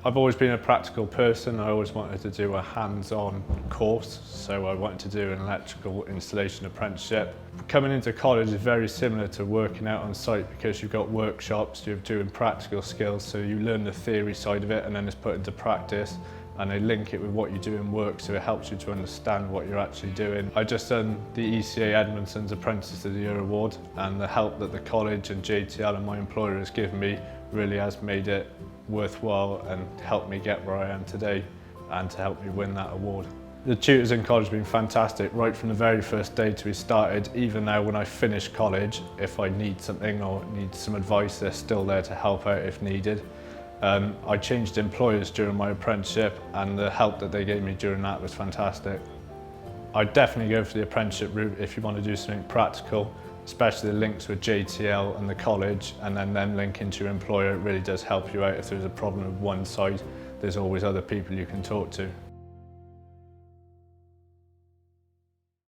I've always been a practical person. I always wanted to do a hands-on course, so I wanted to do an electrical installation apprenticeship. Coming into college is very similar to working out on site because you've got workshops, you're doing practical skills, so you learn the theory side of it and then it's put into practice, and they link it with what you do in work, so it helps you to understand what you're actually doing. I just done the ECA Edmonton's Apprentice of the Year Award, and the help that the college and JTL and my employer has given me really has made it worthwhile and helped me get where I am today and to help me win that award. The tutors in college have been fantastic right from the very first day till we started. Even now when I finish college, if I need something or need some advice, they're still there to help out if needed. I changed employers during my apprenticeship and the help that they gave me during that was fantastic. I'd definitely go for the apprenticeship route if you want to do something practical, especially the links with JTL and the college, and then them linking to your employer. It really does help you out. If there's a problem with one side, there's always other people you can talk to.